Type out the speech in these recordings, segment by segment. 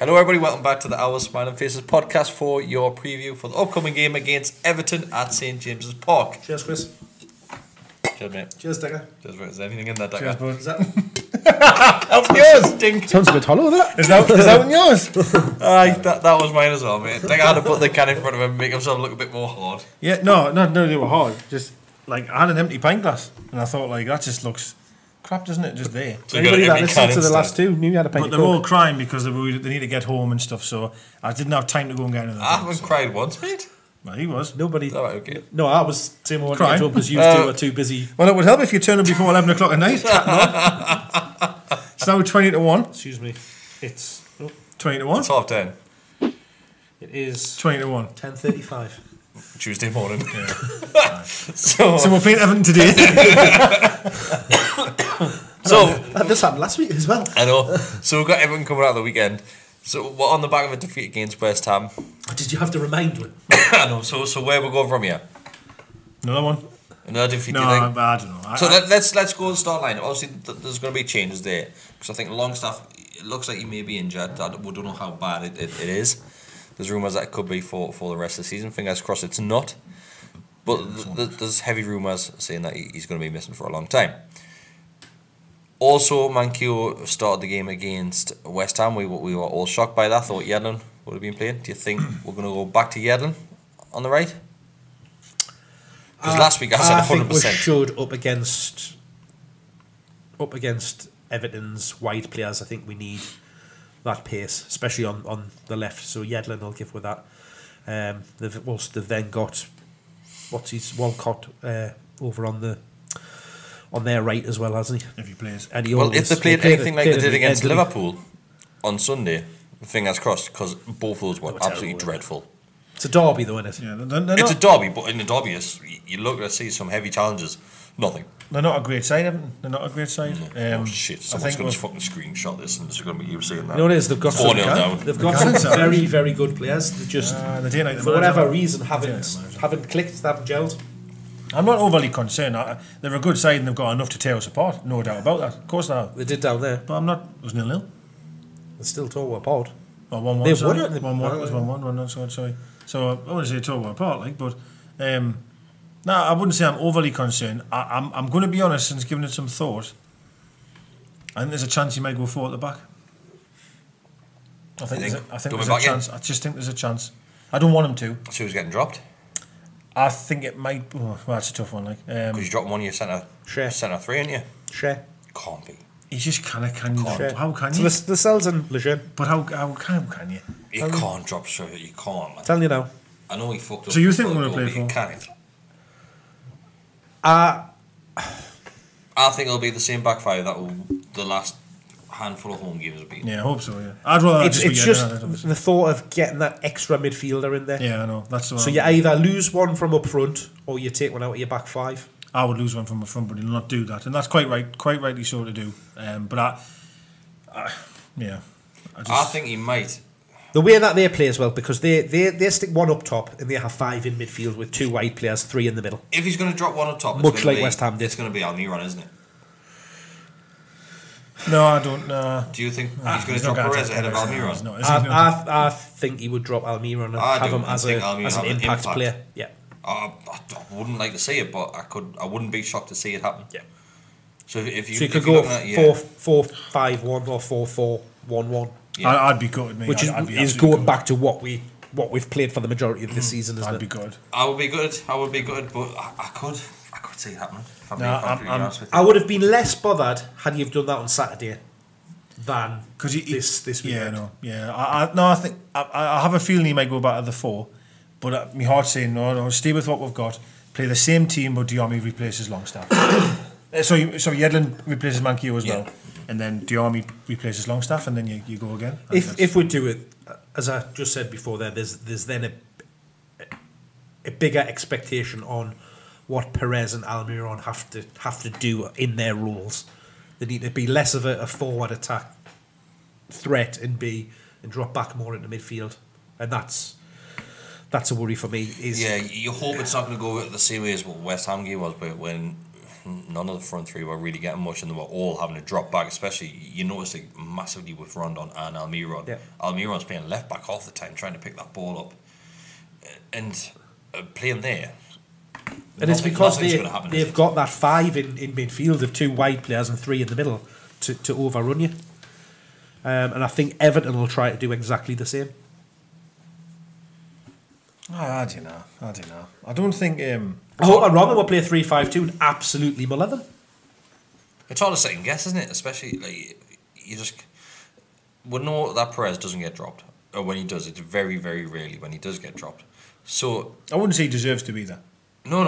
Hello everybody, welcome back to the Our Smiling Faces podcast for your preview for the upcoming game against Everton at St James's Park. Cheers, Chris. Cheers, mate. Cheers, Digger. Cheers, mate. Is there anything in that, Digger? Cheers, bud. Is that Yours! Sounds a bit hollow, that. Is that one yours? That was mine as well, mate. Digger had to put the can in front of him and make himself look a bit more hard. Yeah, no, they were hard. Just like I had an empty pint glass, and I thought like that just looks crap, doesn't it? Just there. So Anybody that listened to the last two knew you had a pint But of they're all Coke. crying because they need to get home and stuff. So I didn't have time to go and get anything. I haven't cried once, mate. Well, he was. Nobody. All right, okay. No, I was saying I wanted to Crying? get home because you two were too busy. Well, it would help if you turned up before 11 o'clock at night. It's now 20 to 1. Excuse me. It's 20 to 1. It's 10:30. it is 20 to 1. 10:35. Tuesday morning. Yeah. So So we're playing Everton today. This happened last week as well. I know. So we've got Everton coming out of the weekend. So we're on the back of a defeat against West Ham. Did you have to remind me? I know. So where we go from here? Another one? Another defeat, No, do you think? I don't know. So let's go and start line. Obviously, there's going to be changes there because I think Longstaff. It looks like he may be injured. We don't know how bad it is. There's rumours that it could be for the rest of the season. Fingers crossed, it's not. But there's heavy rumours saying that he's going to be missing for a long time. Also, Manquillo started the game against West Ham. We were all shocked by that. Thought Yedlin would have been playing. Do you think we're going to go back to Yedlin on the right? Because last week I said 100%. I think we should up against Everton's wide players. I think we need that pace, especially on the left. So Yedlin will give with that. They've then got Walcott over on their right as well, hasn't he? If he plays. And he If they played anything like they did against Italy. Liverpool on Sunday, fingers crossed, because both of those were absolutely terrible, dreadful. It's a derby, though, isn't it? Yeah, they're It's a not, derby, but in the derby, you look to see some heavy challenges. Nothing. they're not a great side, Everton. They're not a great side. Oh shit! Someone's going to we've- fucking screenshot this, and there's going to be you saying that. You know what it is? They've got 4-0 down. They've got some very, very good players that just, the day night, for whatever reason, haven't clicked, they haven't gelled. I'm not overly concerned. They're a good side and they've got enough to tear us apart. No doubt about that. Of course they have. They did down there. But I'm not. It was 0-0. They're still tore apart. Or 1-1. They sorry. won it. 1-1. It was 1-1. Sorry. So I wouldn't say tore apart, like, but no, I wouldn't say I'm overly concerned. I'm going to be honest, since giving it some thought. I think there's a chance he might go 4 at the back. I think there's a chance. I just think there's a chance. I don't want him to. So he's getting dropped I think it might. Oh, well, that's a tough one. Like, because you dropped one of your centre 3, ain't you? Share. Can't be. he just kind of can. Share. How can So you? the cells in Lejeune. But how can you? You can't drop straight. You can't. Man. Telling you now. I know he fucked up. So you think but we're gonna play you for? can't. I I think it'll be the same back five that the last handful of home games have been. Yeah, I hope so. Yeah, I'd rather it's be just obviously. the thought of getting that extra midfielder in there. Yeah, I know. That's the So you either lose one from up front or you take one out of your back five. I would lose one from the front, but he'll not do that, and that's quite rightly so to do. But yeah, I think he might. The way that they play as well, because they stick one up top and they have 5 in midfield with 2 wide players, 3 in the middle. If he's going to drop one up top, Much like West Ham did. It's going to be Almiron, isn't it? no, I don't. Do you think he's going to drop Perez ahead of Almiron? No, I think he would drop Almiron and I have do. him I as think an Almiron impact impact. player. Yeah. I wouldn't like to see it, but I wouldn't be shocked to see it happen. Yeah. So if you So you could if you're go looking at, 4-5-1 or 4-4-1-1. Yeah. I'd be gutted, mate. Which I'd be is absolutely going back to what we've played for the majority of the season, isn't I'd it? be good. I would be good, but I could see it happening. If I'm being completely honest with you. I would have been less bothered had you have done that on Saturday than this weekend. Yeah, no, yeah. I think I have a feeling he might go back to the 4, but my heart's saying no. Stay with what we've got. Play the same team, but Diarmi replaces Longstaff. so Yedlin replaces Manquillo as well, and then Diarmi replaces Longstaff, and then you go again. If we do it, as I just said before, there's then a bigger expectation on what Perez and Almiron have to do in their roles. They need to be less of a forward attack threat and drop back more into midfield, and that's a worry for me. You hope it's not going to go the same way as what West Ham game was, but when none of the front three were really getting much, and they were all having to drop back. Especially, you noticed it massively with Rondon and Almiron. Yeah. Almiron's playing left back half the time, trying to pick that ball up, and playing there. And it's because gonna happen, they've got that 5 in midfield of 2 wide players and 3 in the middle to overrun you. And I think Everton will try to do exactly the same. I don't know. I don't think. I hope I'm wrong and we'll play 3-5-2 and absolutely muller them. It's hard to second guess, isn't it? Especially we know that Perez doesn't get dropped, or when he does, it's very, very rarely when he does get dropped. So I wouldn't say he deserves to be there. No.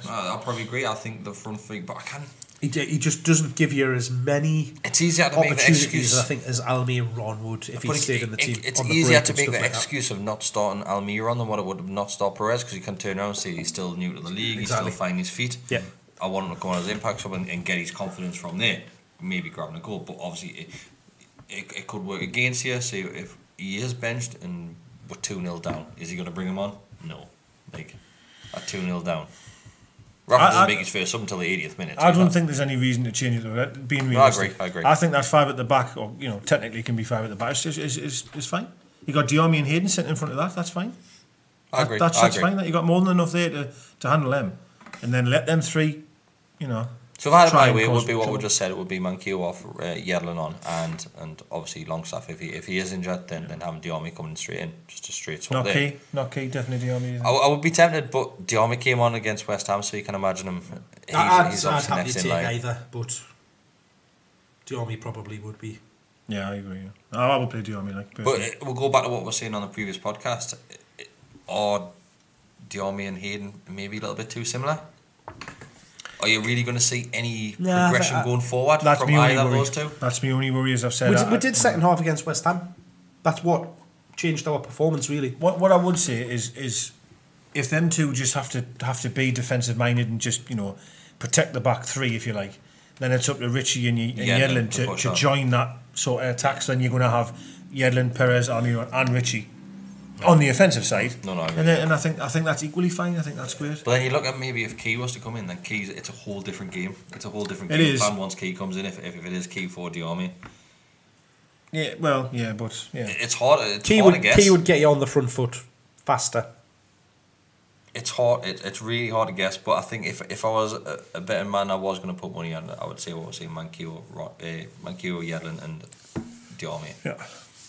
I'll probably agree. I think the front three, but I can't. He just doesn't give you as many. It's easier to make the excuse. I think as Almiron would if he stayed in the team. It's easier to make the excuse of not starting Almiron than what it would have not start Perez, because you can turn around and say he's still new to the league, he's still finding his feet. Yeah. I want him to go on his impact sub and get his confidence from there, maybe grabbing a goal. But obviously, it could work against you. So if he is benched and we're 2-0 down, is he going to bring him on? No. At 2-0 down. Rafa doesn't make his first sub until the 80th minute. I don't think there's any reason to change it though. Being realistic, I agree. I think that 5 at the back, or technically can be 5 at the back, is fine. You got Diommi and Hayden sitting in front of that. That's fine. I agree. That's fine. That you got more than enough there to handle them, and then let them 3. So if I had my way, it would be what we just said. It would be Manquillo off, Yedlin on, and obviously Longstaff. If he is injured, then having Diommi coming straight in, just a straight swap there. Not key. Definitely Diommi. I would be tempted, but Diommi came on against West Ham, so you can imagine him. He's obviously next in line. Either, but Diommi probably would be. Yeah, I agree. Yeah. I would play Diommi But we'll go back to what we were saying on the previous podcast. Are Diommi and Hayden maybe a little bit too similar? Are you really going to see any progression going forward from either of those two? That's my only worry, as I've said. We did second half against West Ham. That's what changed our performance, really. What I would say is if them two just have to be defensive minded and just protect the back 3, if you like, then it's up to Richie and Yedlin to join that sort of attack. So then you're going to have Yedlin, Perez, Almiron and Richie on the offensive side. No, and I think that's equally fine. I think that's great. But then you look at maybe if Key was to come in, then it's a whole different game. It's a whole different game. It is. Plan once Key comes in, if it is Key for Diommi. Yeah, well, yeah, but yeah, it's hard. It's Key hard to guess. Key would get you on the front foot faster. It's hard. It's really hard to guess. But I think if I was a betting man, I was going to put money on. I would say Manquillo, Yedlin, and Diommi. Yeah,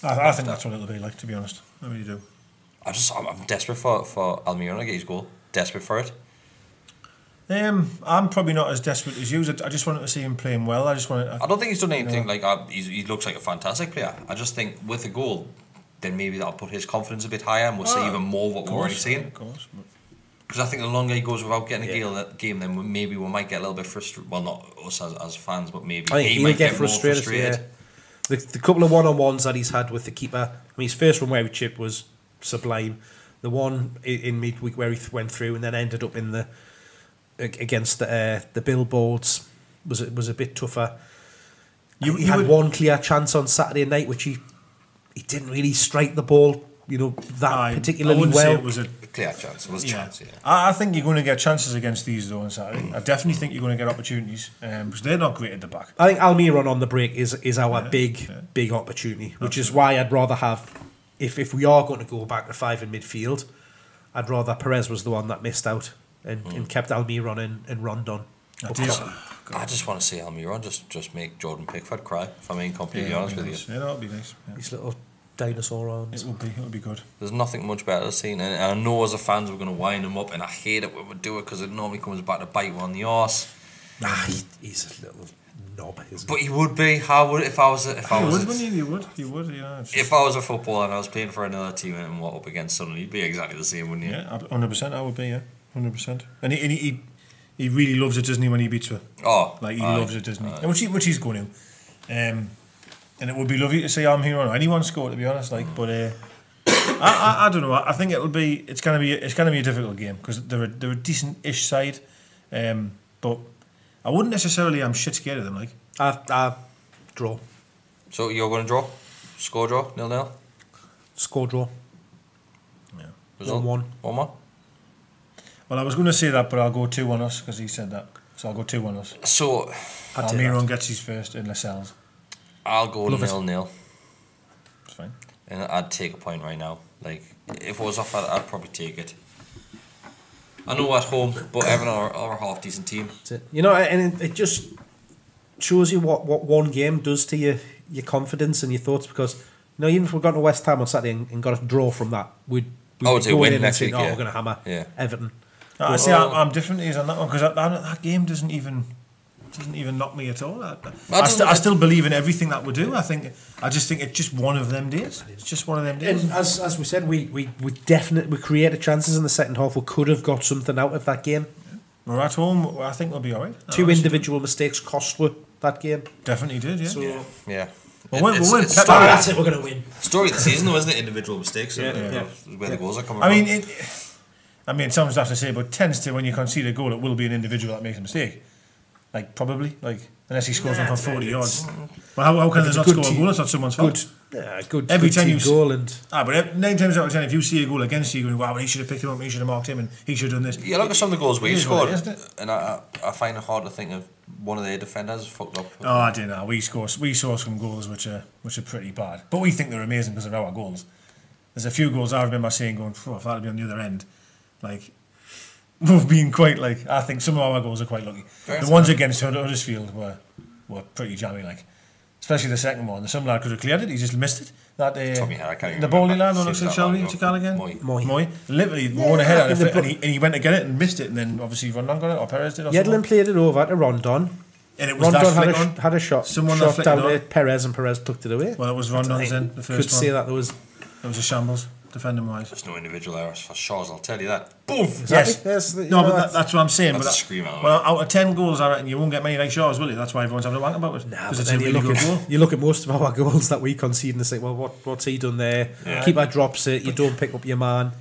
I think that's what it'll be like. To be honest, I really do. I'm desperate for Almiron to get his goal. Desperate for it. I'm probably not as desperate as you. I just wanted to see him playing well. I don't think he's done anything he looks like a fantastic player. I just think with the goal, then maybe that'll put his confidence a bit higher, and we'll see even more of what we're already seeing. Of course. Because I think the longer he goes without getting a game, then maybe we might get a little bit frustrated. Well, not us as fans, but maybe he might get frustrated. More frustrated. Yeah. The couple of one-on-ones that he's had with the keeper. I mean, his first one where he chipped was sublime. The one in midweek where he went through and then ended up in the against the billboards was a bit tougher. He had one clear chance on Saturday night, which he didn't really strike the ball, particularly well. It was a clear chance. It was a chance. Yeah. I think you're going to get chances against these though on Saturday. I definitely think you're going to get opportunities because they're not great at the back. I think Almiron on the break is our big opportunity, which is why I'd rather have. If we are going to go back to 5 in midfield, I'd rather Perez was the one that missed out and kept Almiron and Rondon. I just want to see Almiron just make Jordan Pickford cry, if I'm being completely honest with you. Yeah, that would be nice. Yeah. These little dinosaur arms. It would be good. There's nothing much better to see, and I know as a fans we're going to wind him up, and I hate it when we do it because it normally comes back to bite you on the arse. He's a little knob, isn't but he would be. How would if I was You would. Yeah. If I was a footballer and I was playing for another team and what up against someone, he'd be exactly the same, wouldn't you? Yeah, 100%. I would be. Yeah, 100%. And he really loves it, doesn't he? When he beats her. Oh, he loves it, doesn't he? Which he's going to. And it would be lovely to see Almiron or anyone score, to be honest. But I don't know. I think it's gonna be a difficult game because they're a decent-ish side, but I wouldn't necessarily. I'm shit scared of them. I draw. So you're going to draw? Score draw? 0-0? Score draw. Yeah. Result? 1-1. 1-1? Well, I was going to say that, but I'll go 2 on us because he said that. So I'll go 2-1 us. So Almiron gets his first in Lascelles. I'll go 0-0. It's fine. And I'd take a point right now. Like, if it was off, I'd probably take it. I know at home, but Everton are a half decent team. You know, and it just shows you what one game does to your confidence and your thoughts. Because, you know, even if we got to West Ham on Saturday and got a draw from that, we'd say win next week. We're going to hammer Everton. I see. I'm different on that one because that game doesn't even knock me at all. I still believe in everything that we do. I just think it's just one of them days. It's just one of them days. And as we said, we definitely created chances in the second half. We could have got something out of that game. We're at home. I think we'll be alright. Two individual mistakes cost us that game. Definitely did. Yeah. So, yeah. That's it. We're going to win. Story of the season, though, isn't it? Individual mistakes. Where the goals are coming from. Someone's have to say, but tends to when you concede a goal, it will be an individual that makes a mistake. Like probably, unless he scores one from 40 yards. Well, how can they not score a goal? It's not someone's fault. Good. Every time you goal and but 9 times out of 10, if you see a goal against you, going, wow, he should have picked him up, he should have marked him, and he should have done this. Yeah, look at some of the goals we scored, and I find it hard to think of one of their defenders fucked up. Oh, I don't know. We saw some goals which are pretty bad, but we think they're amazing because of our goals. There's a few goals I remember saying, going, if that had been on the other end, we've been quite I think some of our goals are quite lucky. The ones against Huddersfield were pretty jammy, especially the second one. Some lad could have cleared it, he just missed it. That the Bowley lad on Shelby to Callaghan. Moy. Literally won ahead of it, and he went to get it and missed it, and then obviously Rondon got it, or Perez did. Yedlin played it over to Rondon. And it was Rondon had a shot down to Perez, and Perez tucked it away. Well, it was Rondon's then, the first one. Could say that there was a shambles. Defending wise, there's no individual errors for Shaws. I'll tell you that. Boom. Yes. But that's what I'm saying. That's a scream out. Well, out of 10 goals, I reckon you won't get many like Shaws, will you? That's why everyone's having a wank about it. Because it's a really good goal. You look at most of our goals that we concede and say, well, what's he done there? Yeah. Keeper drops it. You don't pick up your man.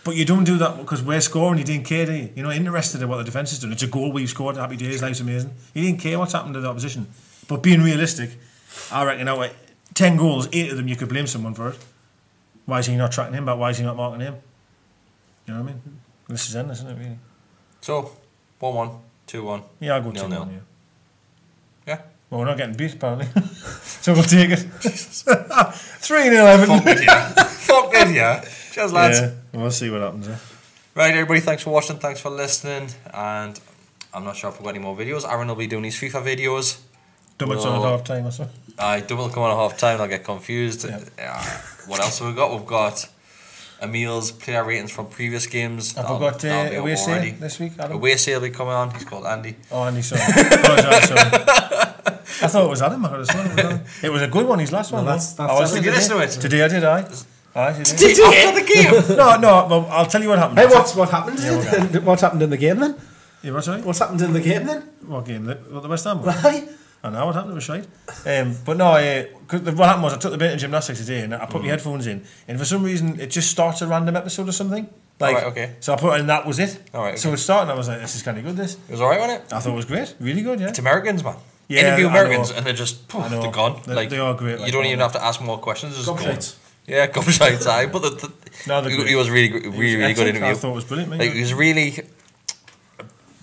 But you don't do that because we're scoring. You didn't care, do you? You're not interested in what the defence is doing. It's a goal we've scored. Happy days. Life's amazing. You didn't care what's happened to the opposition. But being realistic, I reckon out of 10 goals, 8 of them you could blame someone for it. Why is he not tracking him back? Why is he not marking him? You know what I mean? This is endless, isn't it, really? So, 1-1, 2-1. Yeah, I'll go 2-1, yeah. Well, we're not getting beat, apparently. So we'll take it. 3-0 Everton. Fuck it, yeah. Cheers, lads. Yeah, we'll see what happens, Right, everybody, thanks for watching, thanks for listening, and I'm not sure if we've got any more videos. Aaron will be doing his FIFA videos. Double on at half time or so. Double come on at half time, I'll get confused. What else have we got? We've got Emil's player ratings from previous games. Have we got away sale this week, Adam? Away sale will be coming on. He's called Andy. Oh, Andy, sorry. I thought it was Adam. I could have sworn it was a good one, his last one. Did you listen to it? Today I did, aye. Did you after the game? No, well, I'll tell you what happened. Hey, what happened? Yeah, what happened in the game then? Yeah, what, sorry? What's happened in the game then? What game? The West Ham one? Right. I know what happened, it was shite. But no, what happened was I took the bit of gymnastics today and I put my headphones in, and for some reason it just starts a random episode or something. So I put it and that was it. So it started and I was like, this is kind of good, this. It was alright, wasn't it? I thought it was great, really good, yeah. It's Americans, man. Yeah, interview Americans and they're just, they're gone. They are great. You don't even have to ask more questions. Just Gobshites. Yeah, gobshites, aye. But he was really good interview. I thought it was brilliant. He was really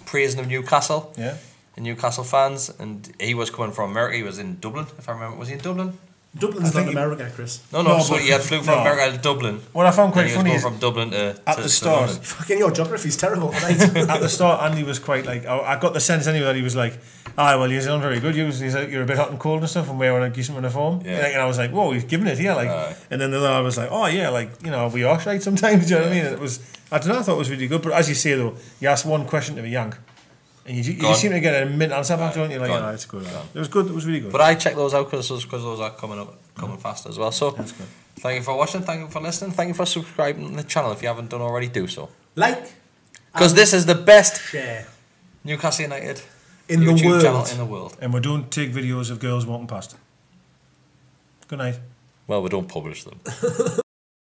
praising of Newcastle. Yeah. And Newcastle fans, and he was coming from America. He was in Dublin, if I remember. Was he in Dublin? Dublin's not America, Chris. No. So he had flew from America to Dublin. What I found quite funny is from Dublin to at the start. Fucking your geography's terrible. At the start, Andy was quite I got the sense anyway that he was like, well, you're not very good. You're a bit hot and cold and stuff, and wearing a decent uniform. Yeah. And I was like, whoa, he's giving it here, And then the other I was like, oh yeah, we are shite sometimes. Do you know what I mean? And it was, I don't know, I thought it was really good. But as you say though, you ask one question to a yank. And you seem to get a mint answer back, don't you? Like, it's good. It was good. It was really good. But I checked those out because those are coming fast as well. So, that's good. Thank you for watching. Thank you for listening. Thank you for subscribing to the channel. If you haven't done already, do so. Because this is the best share Newcastle United in YouTube the world. channel in the world. And we don't take videos of girls walking past. Good night. Well, we don't publish them.